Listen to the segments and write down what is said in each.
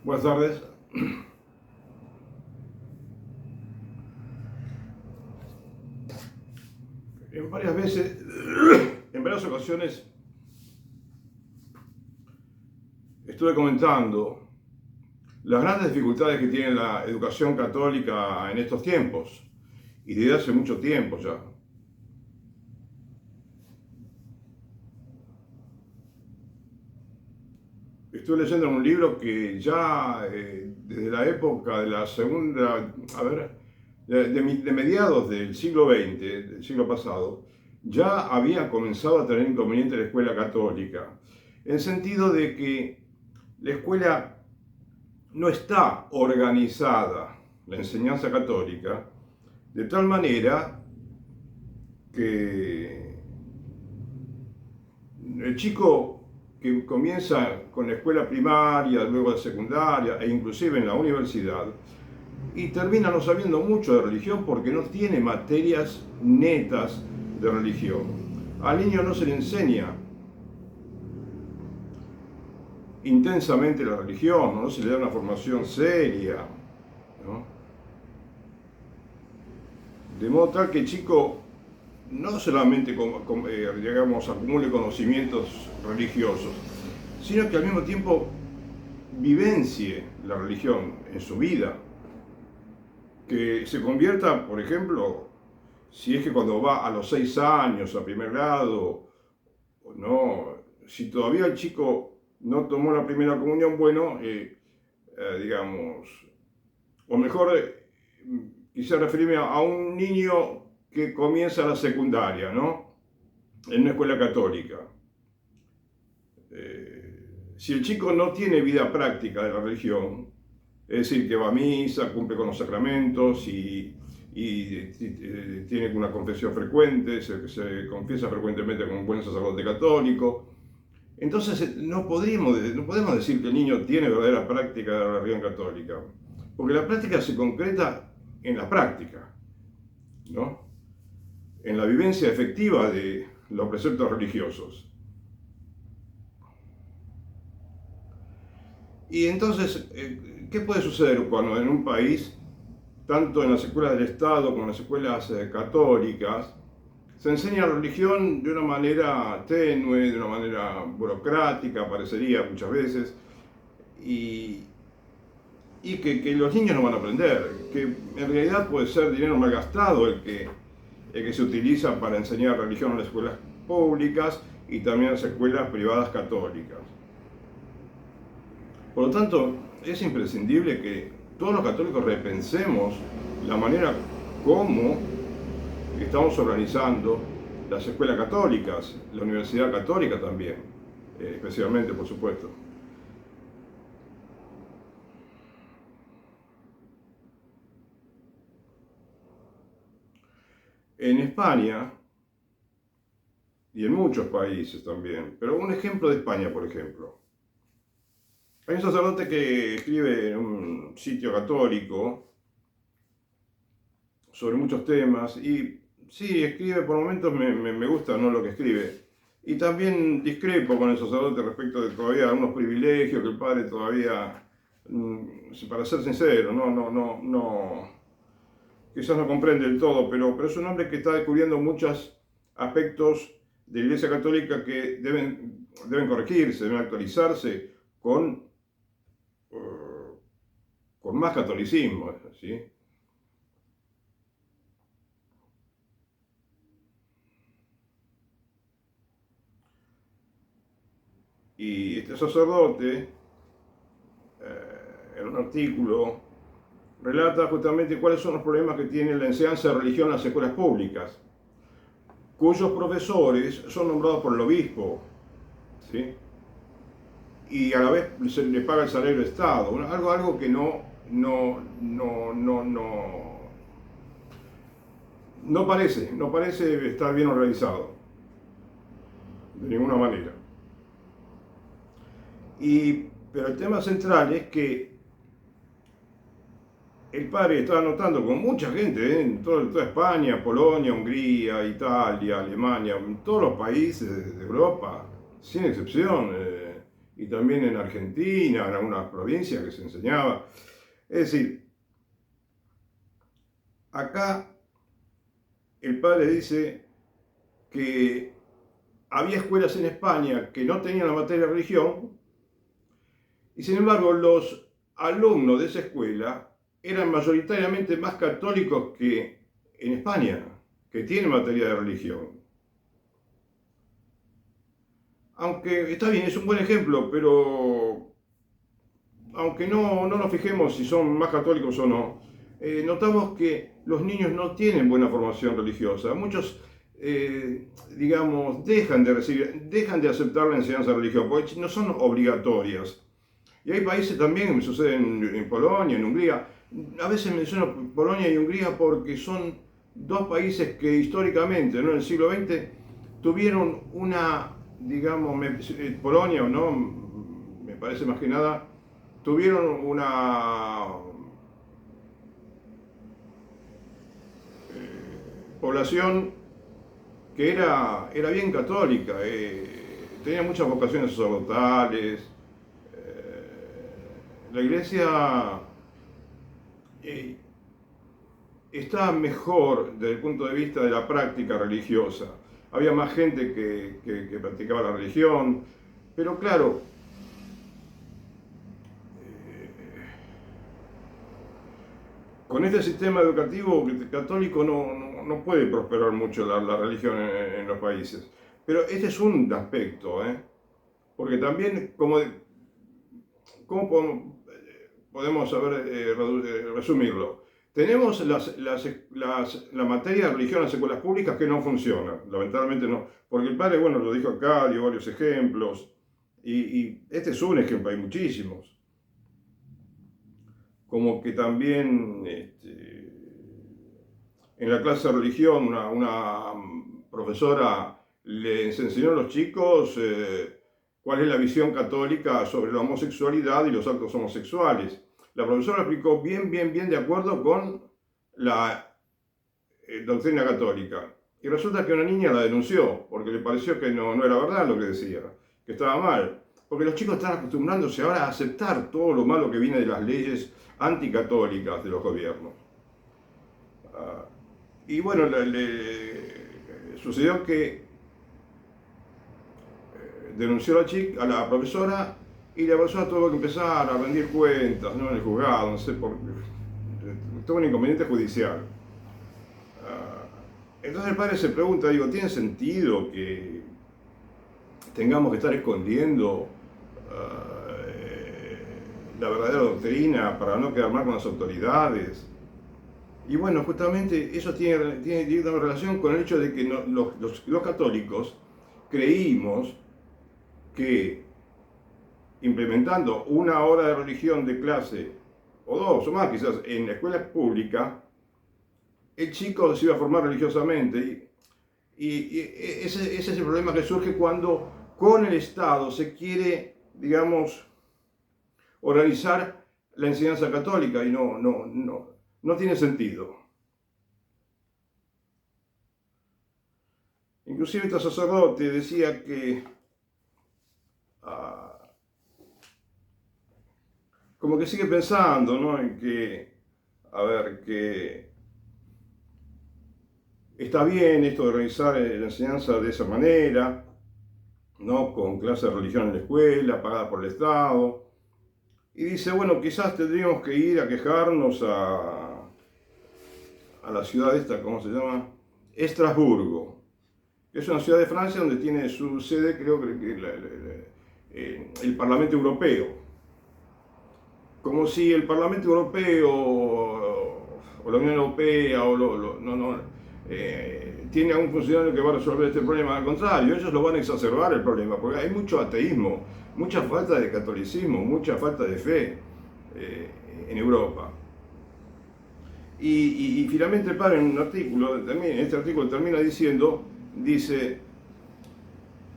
Buenas tardes. En varias ocasiones estuve comentando las grandes dificultades que tiene la educación católica en estos tiempos y desde hace mucho tiempo ya. Estoy leyendo un libro que ya desde la época de la segunda, de mediados del siglo XX, del siglo pasado, ya había comenzado a tener inconveniente la escuela católica, en el sentido de que la escuela no está organizada, la enseñanza católica, de tal manera que el chico que comienza con la escuela primaria, luego la secundaria e inclusive en la universidad, y termina no sabiendo mucho de religión porque no tiene materias netas de religión. Al niño no se le enseña intensamente la religión, no se le da una formación seria, ¿no? De modo tal que el chico no solamente digamos, acumule conocimientos religiosos, sino que al mismo tiempo vivencie la religión en su vida, que se convierta, por ejemplo, si es que cuando va a los 6 años a primer grado, no, si todavía el chico no tomó la primera comunión, bueno, digamos, o mejor, quise referirme a un niño que comienza la secundaria, ¿no? En una escuela católica. Si el chico no tiene vida práctica de la religión, es decir, que va a misa, cumple con los sacramentos y tiene una confesión frecuente, se confiesa frecuentemente con un buen sacerdote católico, entonces no podemos decir que el niño tiene verdadera práctica de la religión católica, porque la práctica se concreta en la práctica, ¿no? En la vivencia efectiva de los preceptos religiosos. Y entonces, ¿qué puede suceder cuando en un país, tanto en las escuelas del Estado como en las escuelas católicas, se enseña la religión de una manera tenue, de una manera burocrática, parecería muchas veces, y que los niños no van a aprender, que en realidad puede ser dinero malgastado el que se utiliza para enseñar religión en las escuelas públicas y también en las escuelas privadas católicas? Por lo tanto, es imprescindible que todos los católicos repensemos la manera como estamos organizando las escuelas católicas, la universidad católica también, especialmente, por supuesto. En España, y en muchos países también, pero un ejemplo de España, por ejemplo. Hay un sacerdote que escribe en un sitio católico sobre muchos temas y sí, escribe por momentos, me gusta, ¿no?, lo que escribe. Y también discrepo con el sacerdote respecto de todavía algunos privilegios que el padre todavía, para ser sincero, quizás no comprende del todo, pero es un hombre que está descubriendo muchos aspectos de la Iglesia Católica que deben corregirse, deben actualizarse con más catolicismo, ¿sí? Y este sacerdote, en un artículo, relata justamente cuáles son los problemas que tiene la enseñanza de religión en las escuelas públicas, cuyos profesores son nombrados por el obispo, ¿sí? Y a la vez se le paga el salario del Estado, algo que no parece estar bien organizado, de ninguna manera. Pero el tema central es que el padre estaba notando con mucha gente, en toda España, Polonia, Hungría, Italia, Alemania, en todos los países de Europa, sin excepción, y también en Argentina, en algunas provincias que se enseñaba. Es decir, acá el padre dice que había escuelas en España que no tenían la materia de religión, y sin embargo los alumnos de esa escuela eran mayoritariamente más católicos que en España, que tienen materia de religión. Aunque está bien, es un buen ejemplo, pero aunque no nos fijemos si son más católicos o no, notamos que los niños no tienen buena formación religiosa. Muchos, digamos, dejan de aceptar la enseñanza de religión, porque no son obligatorias. Y hay países también, me sucede en Polonia, en Hungría. A veces menciono Polonia y Hungría porque son dos países que históricamente, ¿no?, en el siglo XX, tuvieron una, digamos, Polonia, ¿no?, me parece más que nada, tuvieron una población que era bien católica, tenía muchas vocaciones sacerdotales. La iglesia está mejor desde el punto de vista de la práctica religiosa. Había más gente que practicaba la religión, pero claro, con este sistema educativo católico no puede prosperar mucho la religión en los países. Pero este es un aspecto, porque también, ¿cómo podemos resumirlo? Tenemos la materia de religión en las escuelas públicas que no funcionan, lamentablemente no, porque el padre, bueno, lo dijo acá, dio varios ejemplos, y este es un ejemplo, hay muchísimos. Como que también en la clase de religión una profesora les enseñó a los chicos cuál es la visión católica sobre la homosexualidad y los actos homosexuales. La profesora lo explicó bien de acuerdo con la doctrina católica. Y resulta que una niña la denunció porque le pareció que no era verdad lo que decía, que estaba mal. Porque los chicos están acostumbrándose ahora a aceptar todo lo malo que viene de las leyes anticatólicas de los gobiernos. Y bueno, sucedió que denunció a la profesora, y la profesora tuvo que empezar a rendir cuentas, ¿no?, en el juzgado, no sé, por todo un inconveniente judicial. Entonces el padre se pregunta, digo, ¿tiene sentido que tengamos que estar escondiendo la verdadera doctrina para no quedar mal con las autoridades? Y bueno, justamente eso tiene una relación con el hecho de que los católicos creímos que implementando una hora de religión de clase, o dos o más quizás, en la escuela pública, el chico se iba a formar religiosamente. Y ese es el problema que surge cuando con el Estado se quiere, digamos, organizar la enseñanza católica, y no tiene sentido. Inclusive este sacerdote decía que como que sigue pensando, ¿no?, en que está bien esto de organizar la enseñanza de esa manera, ¿no?, con clases de religión en la escuela, pagada por el Estado. Y dice, bueno, quizás tendríamos que ir a quejarnos a la ciudad esta, ¿cómo se llama?, Estrasburgo. Es una ciudad de Francia donde tiene su sede, creo que el Parlamento Europeo. Como si el Parlamento Europeo o la Unión Europea tiene a un funcionario que va a resolver este problema. Al contrario, ellos lo van a exacerbar el problema, porque hay mucho ateísmo, mucha falta de catolicismo, mucha falta de fe en Europa. Y finalmente el padre en un artículo, este artículo termina dice,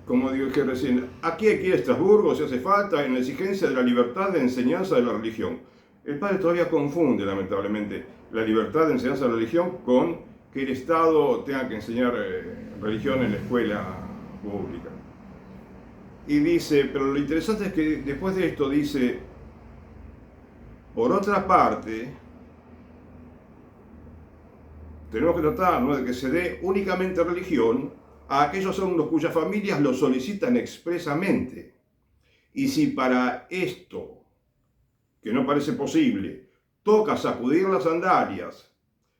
como dije recién, aquí hay que ir a Estrasburgo si hace falta, en la exigencia de la libertad de enseñanza de la religión. el padre todavía confunde, lamentablemente, la libertad de enseñanza de la religión con que el Estado tenga que enseñar religión en la escuela pública. Y dice, pero lo interesante es que después de esto dice, por otra parte, tenemos que tratar, ¿no?, de que se dé únicamente religión a aquellos alumnos cuyas familias lo solicitan expresamente. Y si para esto, que no parece posible, toca sacudir las sandalias,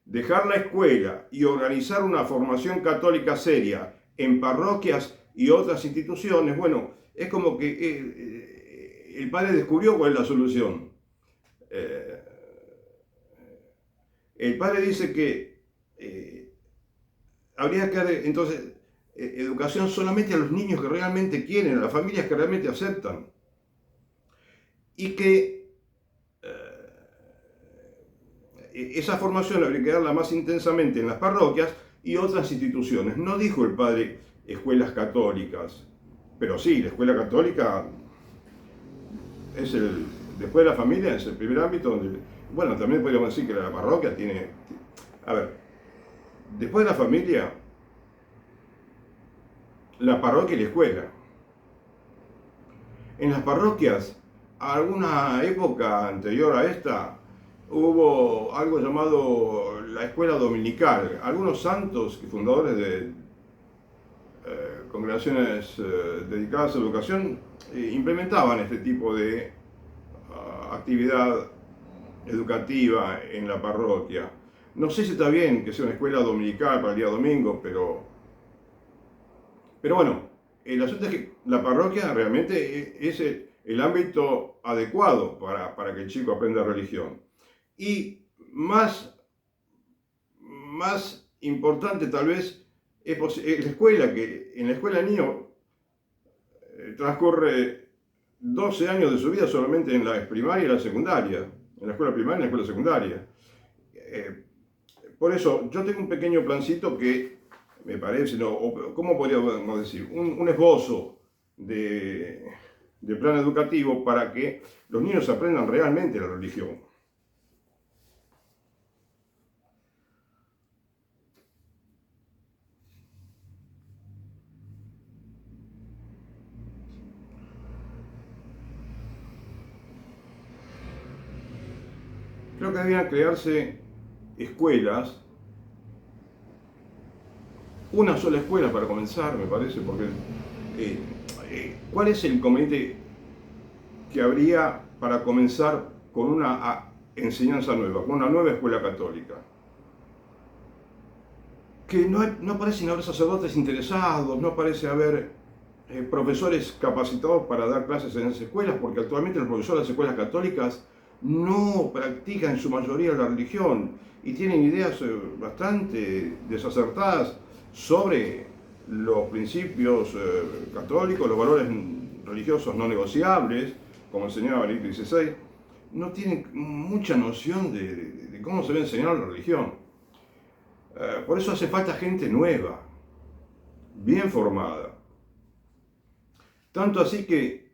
dejar la escuela y organizar una formación católica seria en parroquias y otras instituciones, bueno, es como que el padre descubrió cuál es la solución. El padre dice que habría que dar entonces educación solamente a los niños que realmente quieren, a las familias que realmente aceptan. Y que esa formación habría que darla más intensamente en las parroquias y otras instituciones. No dijo el padre escuelas católicas, pero sí, la escuela católica es después de la familia, es el primer ámbito donde, bueno, también podríamos decir que la parroquia tiene, a ver, después de la familia, la parroquia y la escuela. En las parroquias, alguna época anterior a esta, hubo algo llamado la escuela dominical. Algunos santos y fundadores de congregaciones dedicadas a la educación implementaban este tipo de actividad educativa en la parroquia. No sé si está bien que sea una escuela dominical para el día domingo, pero bueno, el asunto es que la parroquia realmente es el ámbito adecuado para que el chico aprenda religión. Y más importante tal vez es la escuela, que en la escuela el niño transcurre 12 años de su vida solamente en la primaria y la secundaria, en la escuela primaria y en la escuela secundaria. Por eso yo tengo un pequeño plancito que me parece, ¿no? ¿Cómo podríamos decir? Un esbozo de plan educativo para que los niños aprendan realmente la religión. Creo que debían crearse escuelas, una sola escuela para comenzar, me parece, porque ¿cuál es el inconveniente que habría para comenzar con una enseñanza nueva, con una nueva escuela católica? Que no parecen haber sacerdotes interesados, no parece haber profesores capacitados para dar clases en esas escuelas, porque actualmente los profesores de las escuelas católicas no practican en su mayoría la religión y tienen ideas bastante desacertadas sobre los principios católicos, los valores religiosos no negociables, como enseñaba Benedicto XVI. No tienen mucha noción de cómo se debe enseñar la religión. Por eso hace falta gente nueva, bien formada. Tanto así que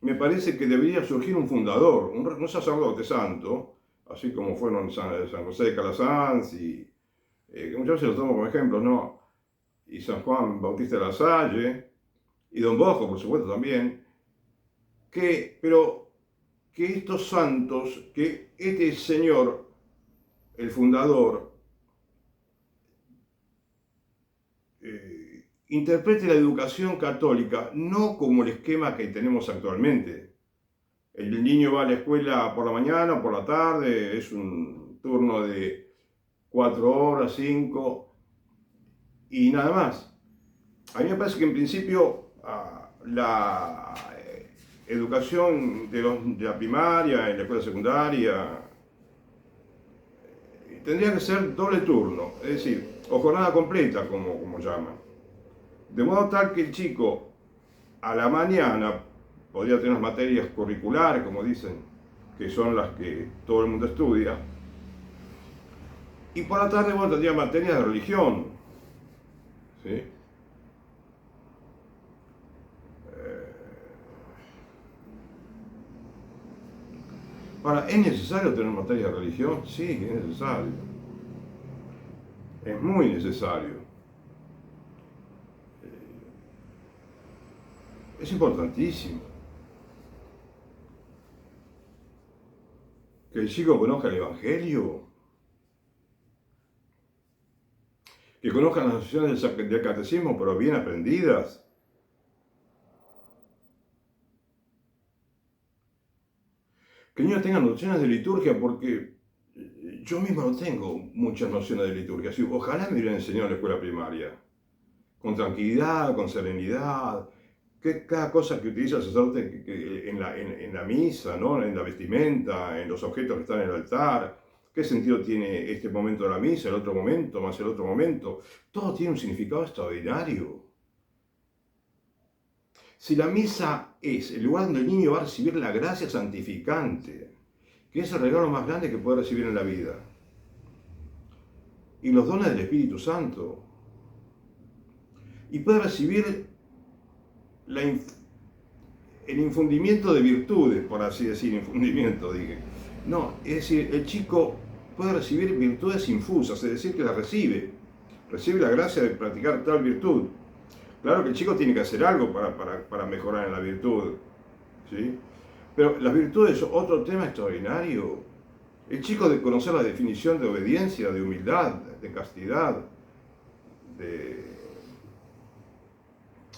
me parece que debería surgir un fundador, un sacerdote santo, así como fueron San José de Calasanz, y que muchas veces los tomo como ejemplos, ¿no? Y San Juan Bautista de la Salle, y Don Bosco, por supuesto, también, pero que estos santos, que este señor, el fundador, interprete la educación católica no como el esquema que tenemos actualmente. El niño va a la escuela por la mañana, por la tarde, es un turno de 4 horas, 5, y nada más. A mí me parece que en principio la educación de la primaria, en la escuela secundaria, tendría que ser doble turno, es decir, o jornada completa, como llaman. De modo tal que el chico a la mañana podría tener materias curriculares, como dicen, que son las que todo el mundo estudia, y por la tarde, bueno, tendría materias de religión, ¿sí? Ahora, ¿es necesario tener materia de religión? Sí, es necesario. Es muy necesario. Es importantísimo que el chico conozca el Evangelio, que conozca las nociones del catecismo, pero bien aprendidas. Que el niño tenga nociones de liturgia, porque yo mismo no tengo muchas nociones de liturgia. Sí, ojalá me hubieran enseñado en la escuela primaria, con tranquilidad, con serenidad, que cada cosa que utiliza el sacerdote en la misa, ¿no? En la vestimenta, en los objetos que están en el altar, qué sentido tiene este momento de la misa, el otro momento, más el otro momento. Todo tiene un significado extraordinario. Si la misa es el lugar donde el niño va a recibir la gracia santificante, que es el regalo más grande que puede recibir en la vida, y los dones del Espíritu Santo, y puede recibir el infundimiento de virtudes, por así decir, infundimiento, dije. No, es decir, el chico puede recibir virtudes infusas, es decir, que las recibe la gracia de practicar tal virtud. Claro que el chico tiene que hacer algo para mejorar en la virtud, ¿sí? Pero las virtudes son otro tema extraordinario. El chico de conocer la definición de obediencia, de humildad, de castidad, de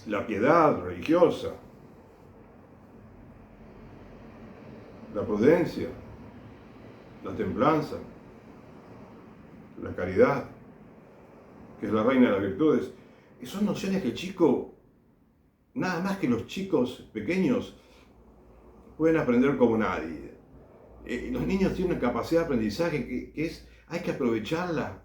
la piedad religiosa, la prudencia, la templanza, la caridad, que es la reina de las virtudes. Y son nociones que el chico, nada más que los chicos pequeños, pueden aprender como nadie. Los niños tienen una capacidad de aprendizaje hay que aprovecharla.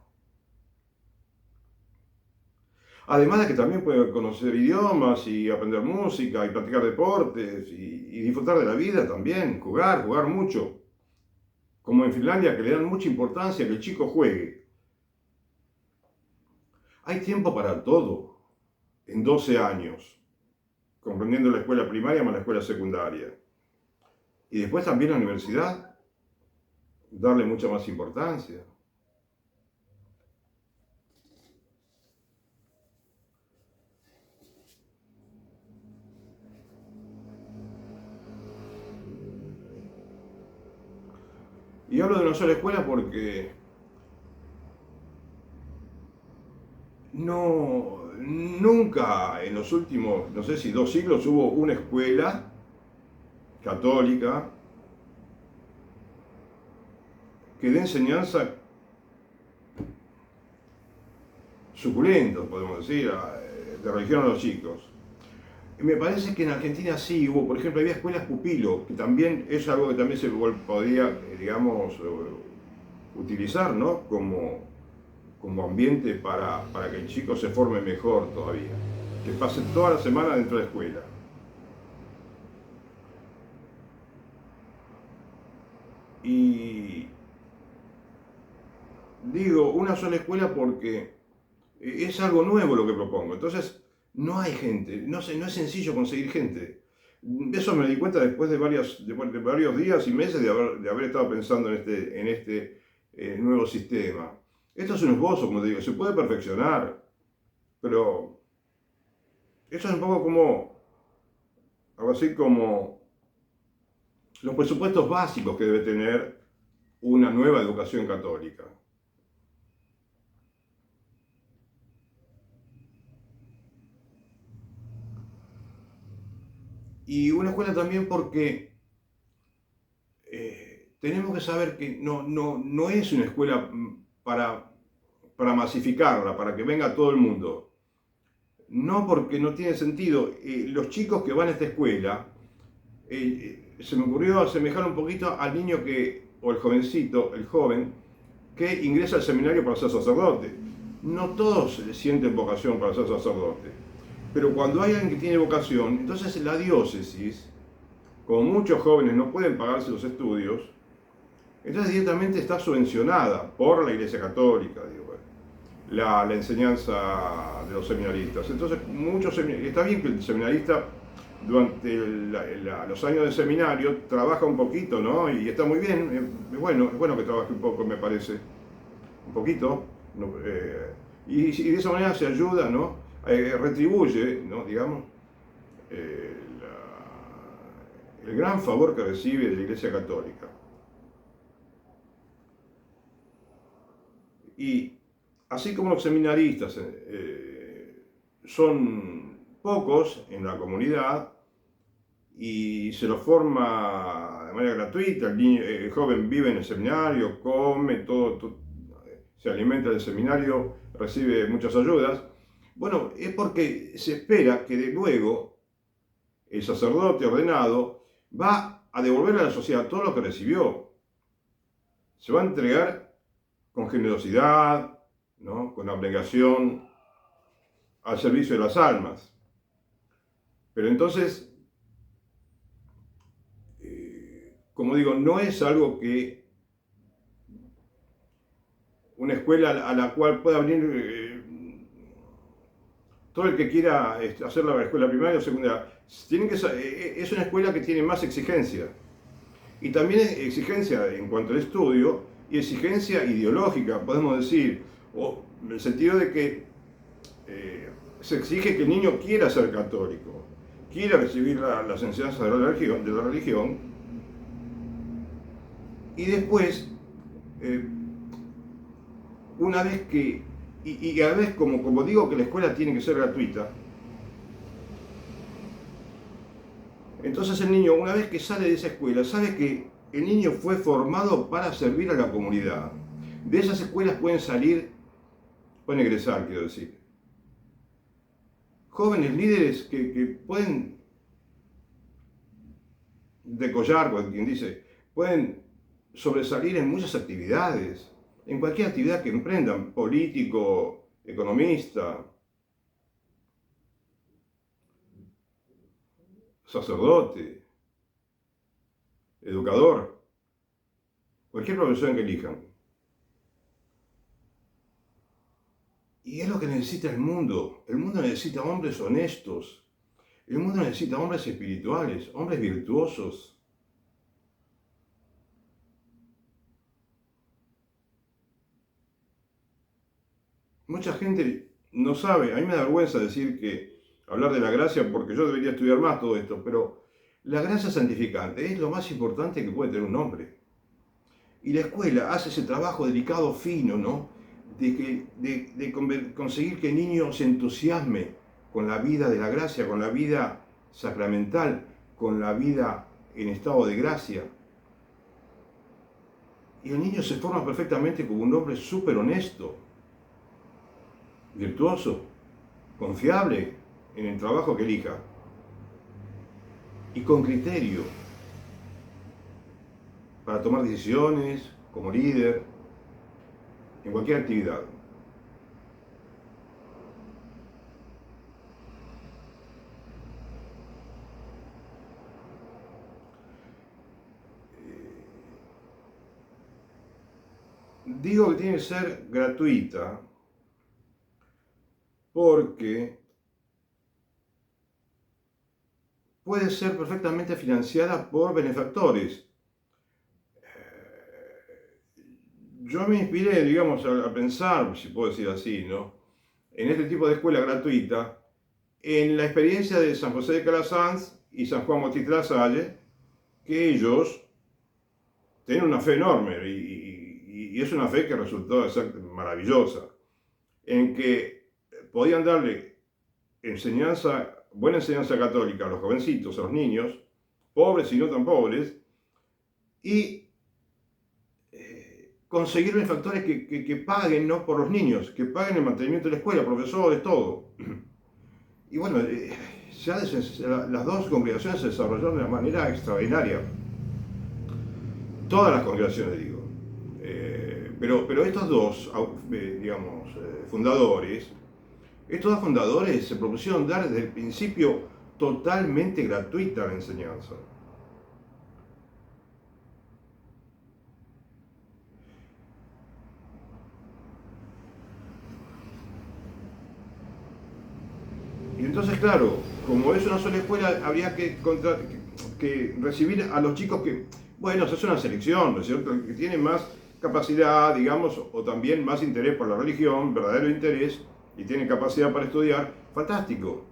Además de que también pueden conocer idiomas y aprender música y practicar deportes y disfrutar de la vida también, jugar mucho. Como en Finlandia, que le dan mucha importancia a que el chico juegue. Hay tiempo para todo en 12 años, comprendiendo la escuela primaria más la escuela secundaria. Y después también la universidad, darle mucha más importancia. Y hablo de una sola escuela porque nunca en los últimos, no sé si 2 siglos, hubo una escuela católica que dé enseñanza suculenta, podemos decir, de religión a los chicos. Y me parece que en Argentina sí hubo, por ejemplo, había escuelas pupilo, que también es algo que también se podía, digamos, utilizar, ¿no? Como ambiente para que el chico se forme mejor todavía, que pase toda la semana dentro de la escuela. Y digo una sola escuela porque es algo nuevo lo que propongo, entonces no hay gente, no es sencillo conseguir gente. Eso me di cuenta después de varios días y meses de haber estado pensando en este nuevo sistema. Esto es un esbozo, como te digo, se puede perfeccionar, pero esto es un poco como, algo así como los presupuestos básicos que debe tener una nueva educación católica. Y una escuela también porque tenemos que saber que no es una escuela para masificarla, para que venga todo el mundo. No, porque no tiene sentido. Los chicos que van a esta escuela, se me ocurrió asemejar un poquito al niño o el jovencito, el joven, que ingresa al seminario para ser sacerdote. No todos sienten vocación para ser sacerdote, pero cuando hay alguien que tiene vocación, entonces la diócesis, como muchos jóvenes no pueden pagarse los estudios, entonces directamente está subvencionada por la Iglesia Católica, digo, la enseñanza de los seminaristas. Entonces, está bien que el seminarista durante los años de seminario trabaja un poquito, ¿no? Y está muy bien, es bueno que trabaje un poco, me parece, un poquito, ¿no? Y de esa manera se ayuda, ¿no? Retribuye, ¿no? Digamos, eh, el gran favor que recibe de la Iglesia Católica. Y así como los seminaristas son pocos en la comunidad y se los forma de manera gratuita, el joven vive en el seminario, come, se alimenta del seminario, recibe muchas ayudas. Bueno, es porque se espera que de luego el sacerdote ordenado va a devolver a la sociedad todo lo que recibió. Se va a entregar con generosidad, ¿no? Con abnegación al servicio de las almas. Pero entonces, como digo, no es algo que una escuela a la cual pueda venir todo el que quiera hacer la escuela primaria o secundaria. Es una escuela que tiene más exigencia. Y también exigencia en cuanto al estudio y exigencia ideológica, podemos decir, o en el sentido de que se exige que el niño quiera ser católico, quiera recibir las enseñanzas de la religión, y después, una vez que, y a la vez como digo que la escuela tiene que ser gratuita, entonces el niño, una vez que sale de esa escuela, sabe que el niño fue formado para servir a la comunidad. De esas escuelas pueden egresar, quiero decir, jóvenes líderes que pueden decollar, como quien dice, pueden sobresalir en muchas actividades, en cualquier actividad que emprendan, político, economista, sacerdote, educador, cualquier profesión que elijan. Y es lo que necesita el mundo. El mundo necesita hombres honestos. El mundo necesita hombres espirituales, hombres virtuosos. Mucha gente no sabe, a mí me da vergüenza hablar de la gracia porque yo debería estudiar más todo esto, pero la gracia santificante es lo más importante que puede tener un hombre. Y la escuela hace ese trabajo delicado, fino, ¿no? De conseguir que el niño se entusiasme con la vida de la gracia, con la vida sacramental, con la vida en estado de gracia. Y el niño se forma perfectamente como un hombre súper honesto, virtuoso, confiable en el trabajo que elija y con criterio para tomar decisiones como líder en cualquier actividad. Digo que tiene que ser gratuita porque puede ser perfectamente financiada por benefactores. Yo me inspiré, digamos, a pensar, si puedo decir así, ¿no? En este tipo de escuela gratuita, en la experiencia de San José de Calasanz y San Juan Bautista de la Salle, que ellos tienen una fe enorme y es una fe que resultó ser maravillosa, en que podían darle buena enseñanza católica a los jovencitos, a los niños, pobres y no tan pobres, y conseguir benefactores que paguen, ¿no? Por los niños, que paguen el mantenimiento de la escuela, profesores, todo. Y bueno, las dos congregaciones se desarrollaron de una manera extraordinaria. Todas las congregaciones, digo. Pero estos dos, digamos, estos dos fundadores se propusieron dar desde el principio totalmente gratuita la enseñanza. Y entonces, claro, como es una sola escuela, habría que recibir a los chicos que, bueno, se hace una selección, ¿no es cierto?, que tienen más capacidad, digamos, o también más interés por la religión, verdadero interés, y tienen capacidad para estudiar, fantástico,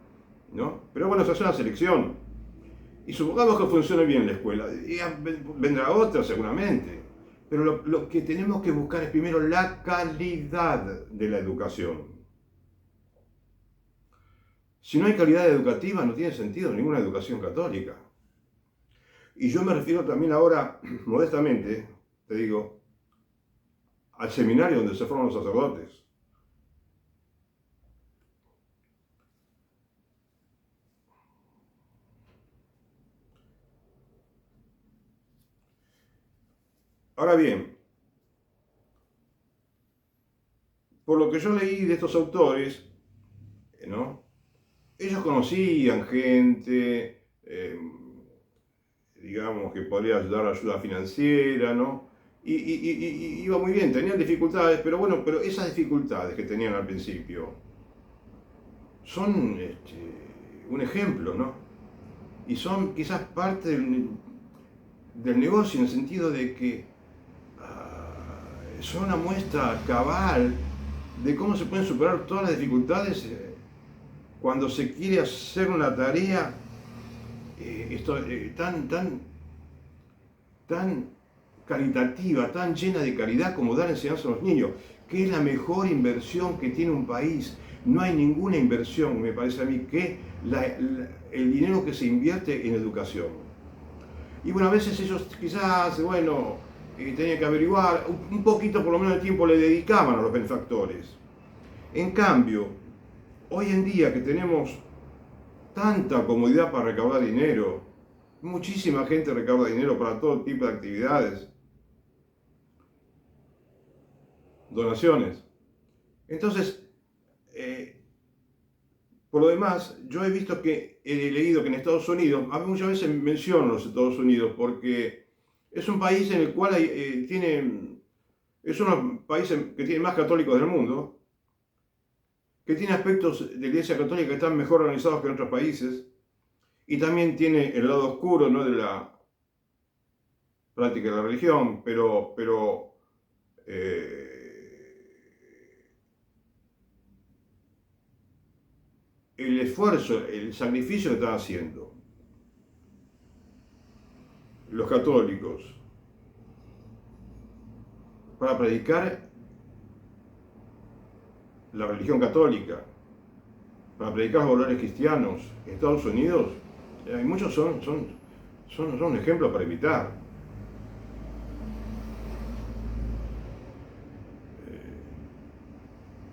¿no? Pero bueno, se hace una selección. Y supongamos que funcione bien la escuela, y vendrá otra seguramente. Pero lo que tenemos que buscar es primero la calidad de la educación. Si no hay calidad educativa, no tiene sentido ninguna educación católica. Y yo me refiero también ahora, modestamente, te digo, al seminario donde se forman los sacerdotes. Ahora bien, por lo que yo leí de estos autores, ¿no?, ellos conocían gente, digamos, que podría dar ayuda financiera, ¿no? Y iba muy bien, tenían dificultades, pero bueno, pero esas dificultades que tenían al principio son un ejemplo, ¿no? Y son quizás parte del negocio en el sentido de que son una muestra cabal de cómo se pueden superar todas las dificultades cuando se quiere hacer una tarea tan caritativa, tan llena de caridad como dar enseñanza a los niños, que es la mejor inversión que tiene un país. No hay ninguna inversión, me parece a mí, que el dinero que se invierte en educación. Y bueno, a veces ellos quizás, bueno, tenían que averiguar, un poquito por lo menos de tiempo le dedicaban a los benefactores. En cambio, hoy en día que tenemos tanta comodidad para recaudar dinero, muchísima gente recauda dinero para todo tipo de actividades, donaciones. Entonces, por lo demás, yo he visto que, he leído que en Estados Unidos, a mí muchas veces menciono los Estados Unidos porque es un país en el cual es uno de los países que tiene más católicos del mundo, que tiene aspectos de la Iglesia Católica que están mejor organizados que en otros países, y también tiene el lado oscuro, ¿no?, de la práctica de la religión, pero el esfuerzo, el sacrificio que están haciendo los católicos para predicar la religión católica, para predicar los valores cristianos en Estados Unidos, hay muchos son un ejemplo para imitar.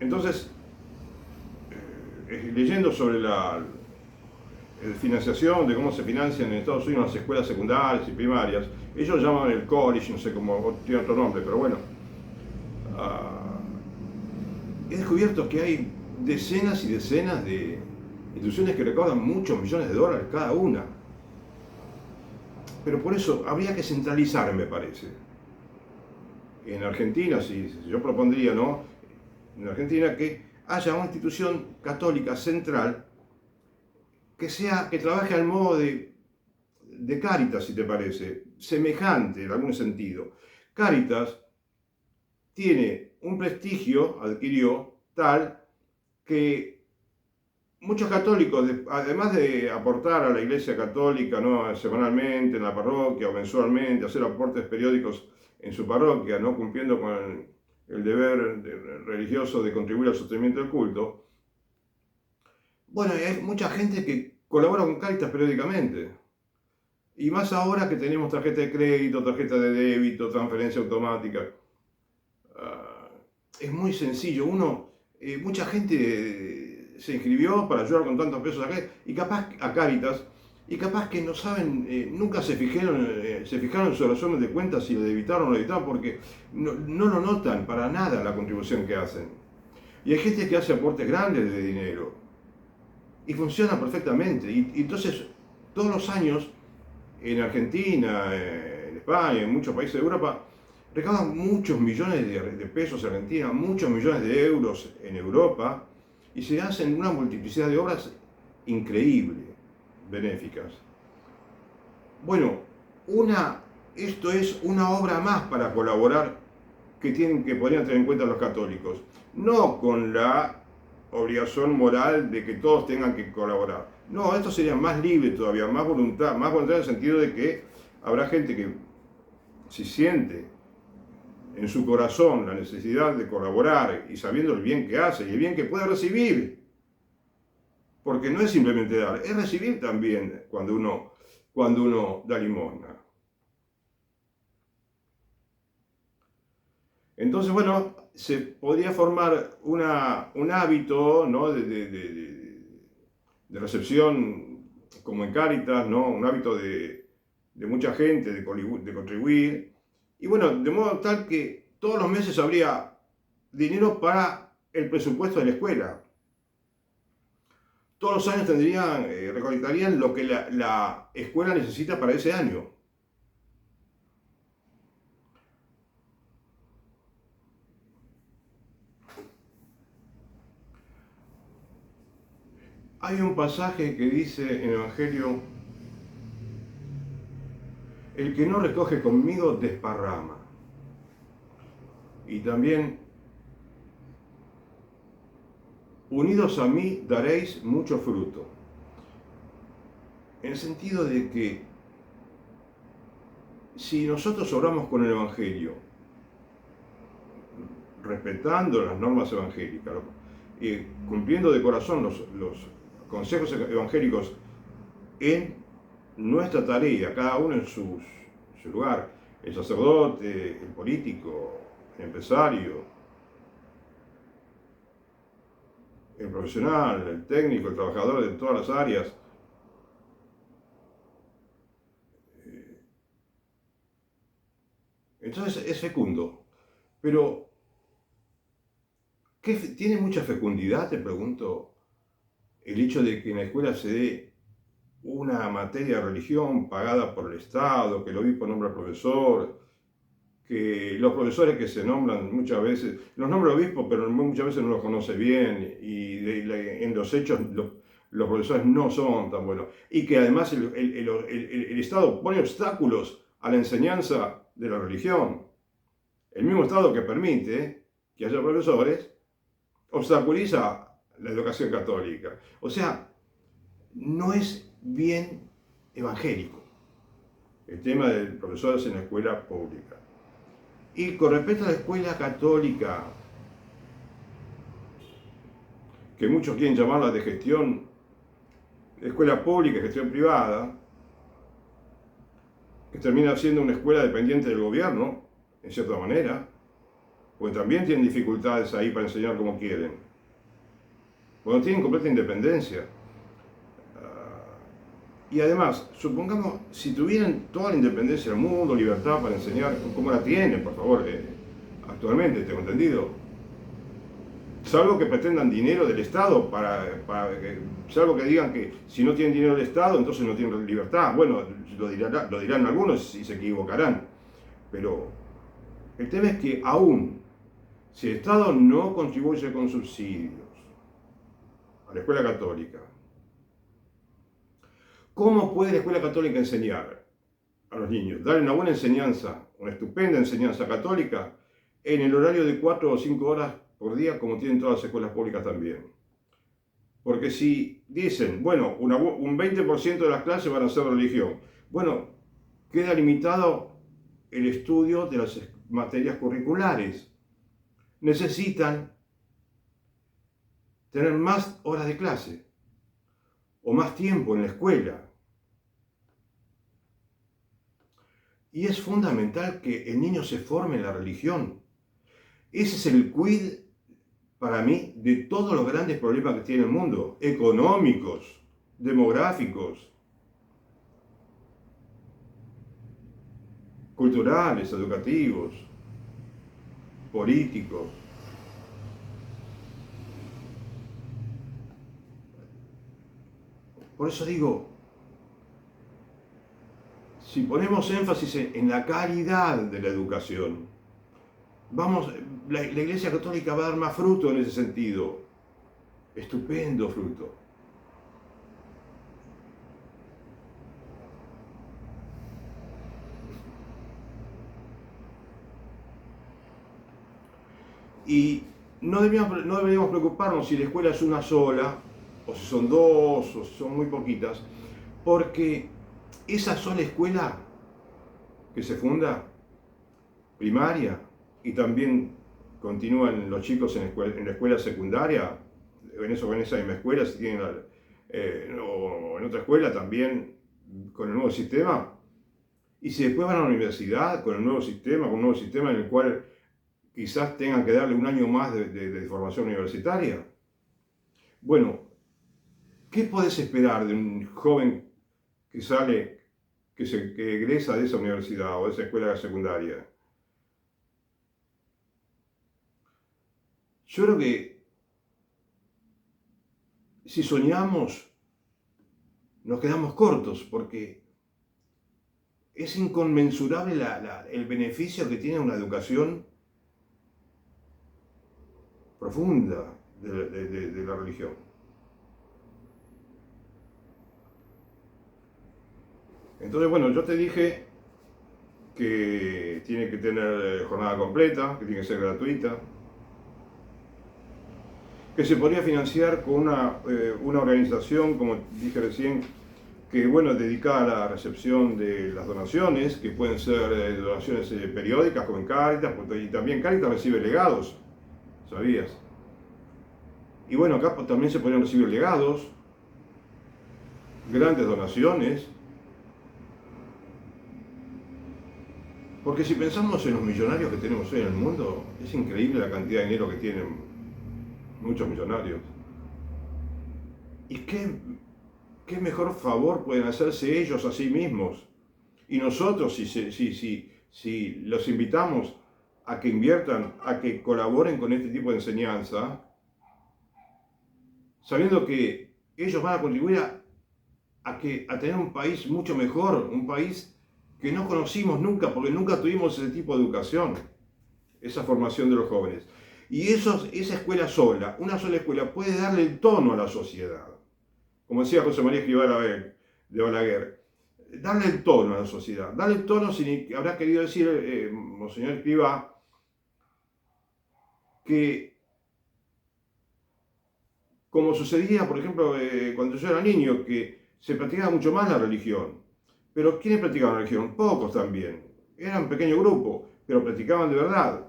Entonces, leyendo sobre la financiación, de cómo se financian en Estados Unidos las escuelas secundarias y primarias, ellos lo llaman el college, no sé cómo, tiene otro nombre, pero bueno, he descubierto que hay decenas y decenas de instituciones que recaudan muchos millones de dólares cada una. Pero por eso habría que centralizar, me parece. En Argentina, si yo propondría, ¿no?, en Argentina que haya una institución católica central que trabaje al modo de Cáritas, si te parece, semejante en algún sentido. Cáritas tiene un prestigio, adquirió, tal que muchos católicos, además de aportar a la Iglesia Católica, ¿no?, semanalmente en la parroquia o mensualmente, hacer aportes periódicos en su parroquia, ¿no?, cumpliendo con el deber religioso de contribuir al sostenimiento del culto, bueno, hay mucha gente que colabora con Cáritas periódicamente. Y más ahora que tenemos tarjeta de crédito, tarjeta de débito, transferencia automática. Es muy sencillo. Mucha gente se inscribió para ayudar con tantos pesos a Cáritas, y capaz que no saben, nunca se fijaron en su resumen de cuentas si le debitaron o no debitaron, porque no lo notan para nada la contribución que hacen. Y hay gente que hace aportes grandes de dinero y funciona perfectamente. Y entonces, todos los años, en Argentina, en España, en muchos países de Europa, recaudan muchos millones de pesos en Argentina, muchos millones de euros en Europa, y se hacen una multiplicidad de obras increíble. benéficas. Bueno, esto es una obra más para colaborar que podrían tener en cuenta los católicos, no con la obligación moral de que todos tengan que colaborar. No, esto sería más libre todavía, más voluntad en el sentido de que habrá gente que si siente en su corazón la necesidad de colaborar y sabiendo el bien que hace y el bien que puede recibir, porque no es simplemente dar, es recibir también cuando uno da limosna. Entonces, bueno, se podría formar un hábito, ¿no?, de recepción, como en Cáritas, ¿no?, un hábito de mucha gente, de contribuir. Y bueno, de modo tal que todos los meses habría dinero para el presupuesto de la escuela. Todos los años recolectarían lo que la escuela necesita para ese año. Hay un pasaje que dice en el Evangelio: el que no recoge conmigo desparrama. Y también: unidos a mí daréis mucho fruto. En el sentido de que si nosotros obramos con el Evangelio, respetando las normas evangélicas, cumpliendo de corazón los consejos evangélicos en nuestra tarea, cada uno en su lugar, el sacerdote, el político, el empresario, el profesional, el técnico, el trabajador de todas las áreas. Entonces es fecundo, pero ¿tiene mucha fecundidad, te pregunto, el hecho de que en la escuela se dé una materia de religión pagada por el Estado, que el obispo nombra profesor, que los profesores que se nombran muchas veces, los nombra el obispo, pero muchas veces no los conoce bien, y en los hechos los profesores no son tan buenos, y que además el Estado pone obstáculos a la enseñanza de la religión. El mismo Estado que permite que haya profesores obstaculiza la educación católica. O sea, no es bien evangélico el tema de profesores en la escuela pública. Y con respecto a la escuela católica, que muchos quieren llamarla de gestión, escuela pública, gestión privada, que termina siendo una escuela dependiente del gobierno, en cierta manera, porque también tienen dificultades ahí para enseñar como quieren, porque no tienen completa independencia. Y además, supongamos, si tuvieran toda la independencia del mundo, libertad para enseñar, como la tienen, por favor, actualmente, tengo entendido, salvo que pretendan dinero del Estado, salvo que digan que si no tienen dinero del Estado, entonces no tienen libertad. Bueno, lo dirán algunos y se equivocarán, pero el tema es que aún si el Estado no contribuye con subsidios a la escuela católica, ¿cómo puede la escuela católica enseñar a los niños? Dar una buena enseñanza, una estupenda enseñanza católica, en el horario de 4 o 5 horas por día, como tienen todas las escuelas públicas también. Porque si dicen, bueno, un 20% de las clases van a ser religión, bueno, queda limitado el estudio de las materias curriculares. Necesitan tener más horas de clase o más tiempo en la escuela. Y es fundamental que el niño se forme en la religión. Ese es el quid, para mí, de todos los grandes problemas que tiene el mundo, económicos, demográficos, culturales, educativos, políticos. Por eso digo, si ponemos énfasis en la calidad de la educación, la Iglesia Católica va a dar más fruto en ese sentido. Estupendo fruto. Y no deberíamos preocuparnos si la escuela es una sola, o si son dos, o si son muy poquitas, porque esa sola escuela que se funda, primaria, y también continúan los chicos en la escuela secundaria, en esa misma escuela, si tienen o en otra escuela también con el nuevo sistema, y si después van a la universidad con el nuevo sistema, con un nuevo sistema en el cual quizás tengan que darle un año más de formación universitaria. Bueno, ¿qué podés esperar de un joven que sale, que egresa de esa universidad o de esa escuela secundaria? Yo creo que si soñamos, nos quedamos cortos, porque es inconmensurable el beneficio que tiene una educación profunda de la religión. Entonces, bueno, yo te dije que tiene que tener jornada completa, que tiene que ser gratuita, que se podría financiar con una organización, como dije recién, que bueno, dedicada a la recepción de las donaciones, que pueden ser donaciones periódicas, como en Cáritas, y también Cáritas recibe legados, ¿sabías? Y bueno, acá también se podrían recibir legados, grandes donaciones, porque si pensamos en los millonarios que tenemos hoy en el mundo, es increíble la cantidad de dinero que tienen muchos millonarios. ¿Y qué mejor favor pueden hacerse ellos a sí mismos? Y nosotros, si los invitamos a que inviertan, a que colaboren con este tipo de enseñanza, sabiendo que ellos van a contribuir a tener un país mucho mejor, un país que no conocimos nunca, porque nunca tuvimos ese tipo de educación, esa formación de los jóvenes. Y esa escuela sola, una sola escuela, puede darle el tono a la sociedad. Como decía José María Escrivá de Balaguer, darle el tono a la sociedad. Darle el tono, habrá querido decir Monseñor Escrivá, que como sucedía, por ejemplo, cuando yo era niño, que se practicaba mucho más la religión. Pero ¿quiénes practicaban la religión? Pocos también. Eran un pequeño grupo, pero practicaban de verdad.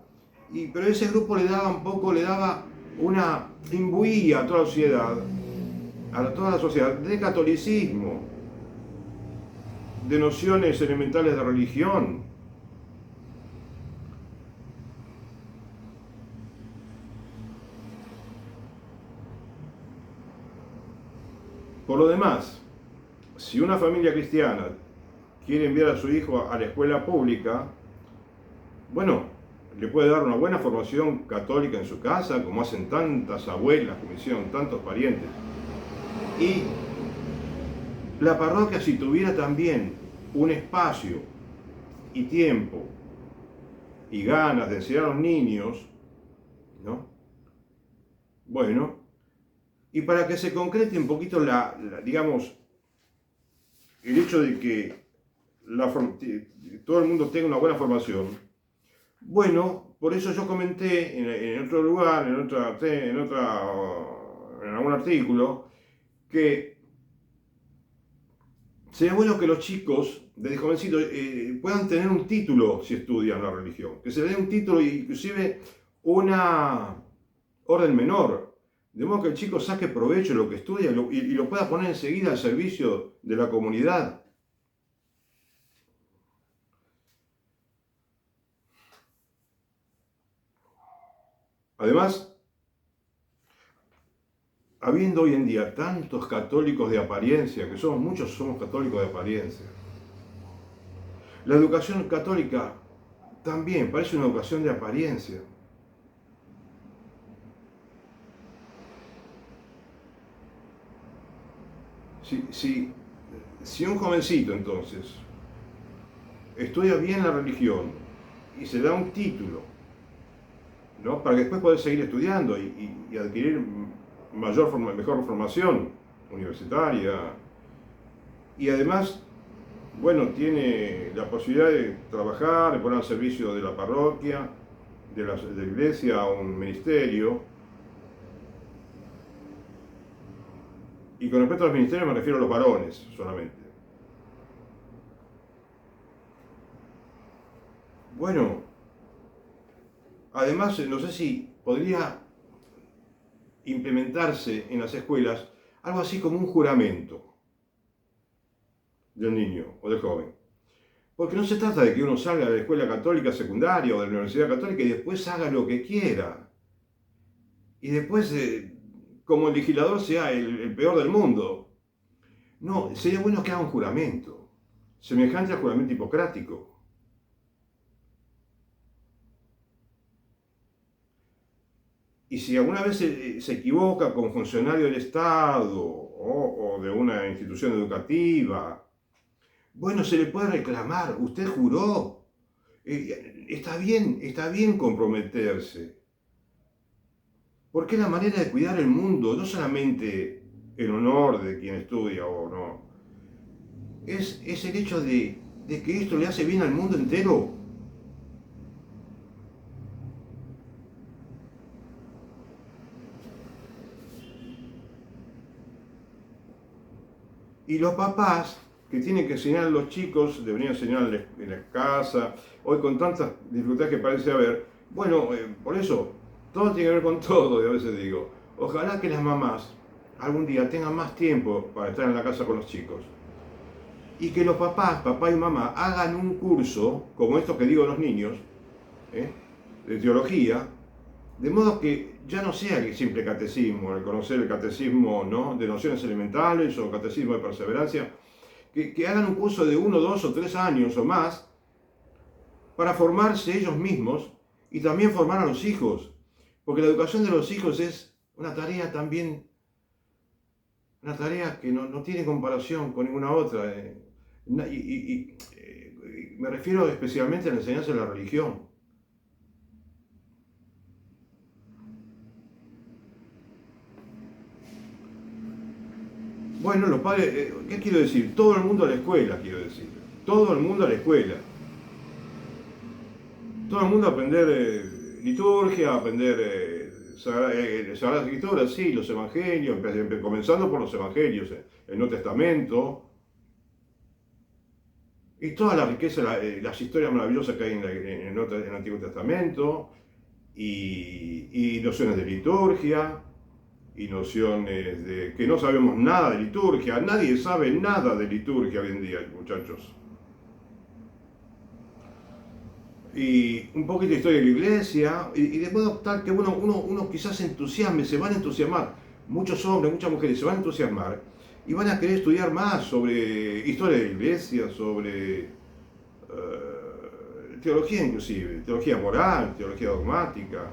Pero ese grupo le daba imbuía a toda la sociedad, toda la sociedad de catolicismo, de nociones elementales de religión. Por lo demás, si una familia cristiana quiere enviar a su hijo a la escuela pública, bueno, le puede dar una buena formación católica en su casa, como hacen tantas abuelas, como hicieron tantos parientes. Y la parroquia, si tuviera también un espacio y tiempo y ganas de enseñar a los niños, ¿no? Bueno, y para que se concrete un poquito digamos, el hecho de que todo el mundo tenga una buena formación, bueno, por eso yo comenté en otro lugar, en algún artículo, que sería bueno que los chicos, desde jovencitos, puedan tener un título si estudian la religión, que se les dé un título e inclusive una orden menor, de modo que el chico saque provecho de lo que estudia y lo pueda poner enseguida al servicio de la comunidad. Además, habiendo hoy en día tantos católicos de apariencia, que muchos somos católicos de apariencia, la educación católica también parece una educación de apariencia. Si un jovencito entonces estudia bien la religión y se da un título, ¿no?, para que después pueda seguir estudiando y adquirir mejor formación universitaria, y además, bueno, tiene la posibilidad de trabajar, de poner al servicio de la parroquia, de la iglesia a un ministerio. Y con respecto a los ministerios me refiero a los varones solamente. Bueno, además no sé si podría implementarse en las escuelas algo así como un juramento del niño o del joven. Porque no se trata de que uno salga de la escuela católica secundaria o de la universidad católica y después haga lo que quiera. Y después, como el legislador, sea el peor del mundo. No, sería bueno que haga un juramento, semejante al juramento hipocrático. Y si alguna vez se equivoca como funcionario del Estado o de una institución educativa, bueno, se le puede reclamar, usted juró, está bien comprometerse, porque es la manera de cuidar el mundo, no solamente el honor de quien estudia o no, es el hecho de que esto le hace bien al mundo entero. Y los papás que tienen que enseñar a los chicos, deberían enseñarles en la casa, hoy con tantas dificultades que parece haber, bueno, por eso, todo tiene que ver con todo, y a veces digo, ojalá que las mamás algún día tengan más tiempo para estar en la casa con los chicos. Y que los papás, papá y mamá, hagan un curso, como esto que digo a los niños, de teología, de modo que ya no sea que simple catecismo, el conocer el catecismo, ¿no?, de nociones elementales o catecismo de perseverancia, que hagan un curso de 1, 2 o 3 años o más para formarse ellos mismos y también formar a los hijos, porque la educación de los hijos es una tarea también, una tarea que no tiene comparación con ninguna otra. Me refiero especialmente a la enseñanza de la religión. Bueno, los padres, ¿qué quiero decir? Todo el mundo a la escuela, quiero decir. Todo el mundo a la escuela. Todo el mundo a aprender liturgia, a aprender Sagradas Escrituras, sí, los evangelios, comenzando por los evangelios, el Nuevo Testamento, y toda la riqueza, las historias maravillosas que hay en el Antiguo Testamento, y nociones de liturgia, y nociones de que no sabemos nada de liturgia. Nadie sabe nada de liturgia hoy en día, muchachos. Y un poquito de historia de la iglesia, y de modo tal que uno quizás se entusiasme, se van a entusiasmar. Muchos hombres, muchas mujeres se van a entusiasmar y van a querer estudiar más sobre historia de la iglesia, sobre teología inclusive, teología moral, teología dogmática,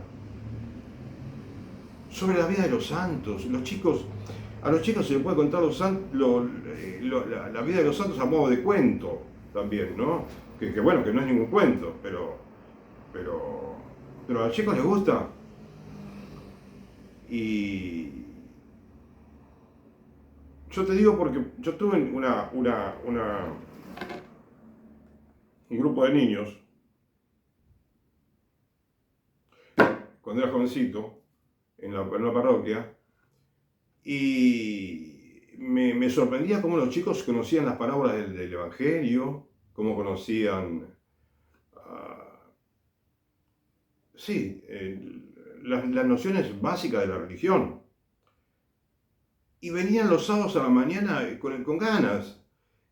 sobre la vida de los santos. A los chicos se les puede contar la vida de los santos a modo de cuento también, ¿no? Que bueno, que no es ningún cuento, pero a los chicos les gusta. Y yo te digo porque yo tuve un grupo de niños cuando era jovencito en la parroquia, y me sorprendía cómo los chicos conocían las parábolas del Evangelio, cómo conocían las nociones básicas de la religión. Y venían los sábados a la mañana con ganas.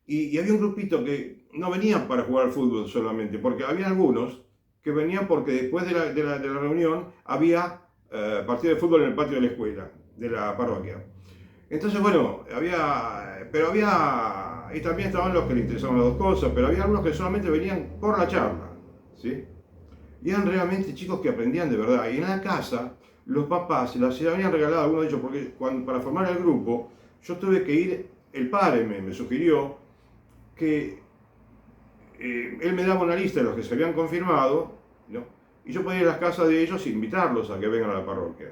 Y había un grupito que no venía para jugar al fútbol solamente, porque había algunos que venían porque después de la reunión había partido de fútbol en el patio de la escuela, de la parroquia. Entonces, bueno, y también estaban los que les interesaban las dos cosas, pero había algunos que solamente venían por la charla, ¿sí? Y eran realmente chicos que aprendían de verdad. Y en la casa, los papás se las habían regalado a algunos de ellos, porque para formar el grupo, yo tuve que ir, el padre me sugirió que él me daba una lista de los que se habían confirmado, ¿no? Y yo podía ir a las casas de ellos e invitarlos a que vengan a la parroquia.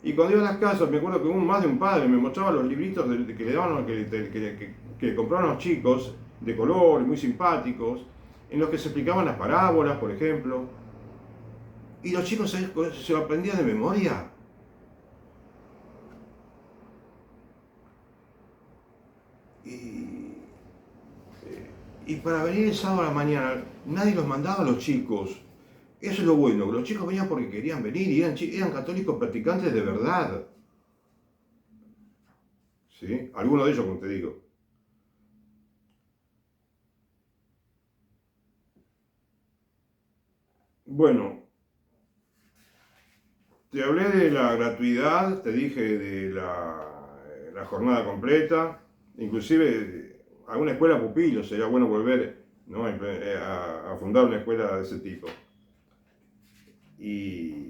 Y cuando iba a las casas, me acuerdo que más de un padre me mostraba los libritos que le daban, que compraban los chicos, de color, muy simpáticos, en los que se explicaban las parábolas, por ejemplo. Y los chicos se lo aprendían de memoria. Y, y para venir el sábado a la mañana, nadie los mandaba a los chicos. Eso es lo bueno, que los chicos venían porque querían venir y eran católicos practicantes de verdad. ¿Sí? Algunos de ellos, como te digo. Bueno, te hablé de la gratuidad, te dije de la jornada completa, inclusive a una escuela pupilo sería bueno volver, ¿no? a fundar una escuela de ese tipo. Y,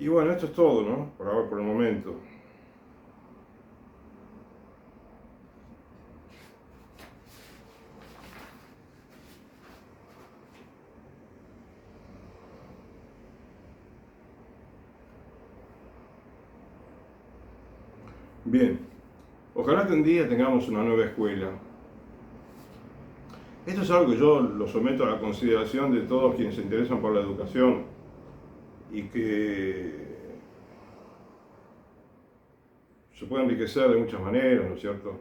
y bueno, esto es todo, ¿no? Por ahora, por el momento. Bien, ojalá que un día tengamos una nueva escuela. Esto es algo que yo lo someto a la consideración de todos quienes se interesan por la educación y que se puede enriquecer de muchas maneras, ¿no es cierto?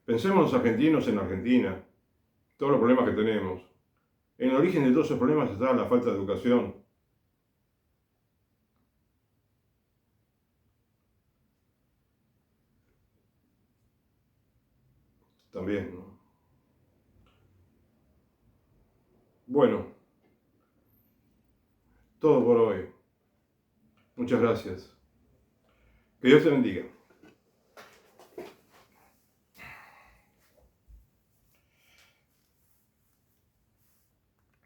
Pensemos los argentinos en Argentina, todos los problemas que tenemos. En el origen de todos esos problemas está la falta de educación. También, ¿no? Bueno, todo por hoy. Muchas gracias. Que Dios te bendiga.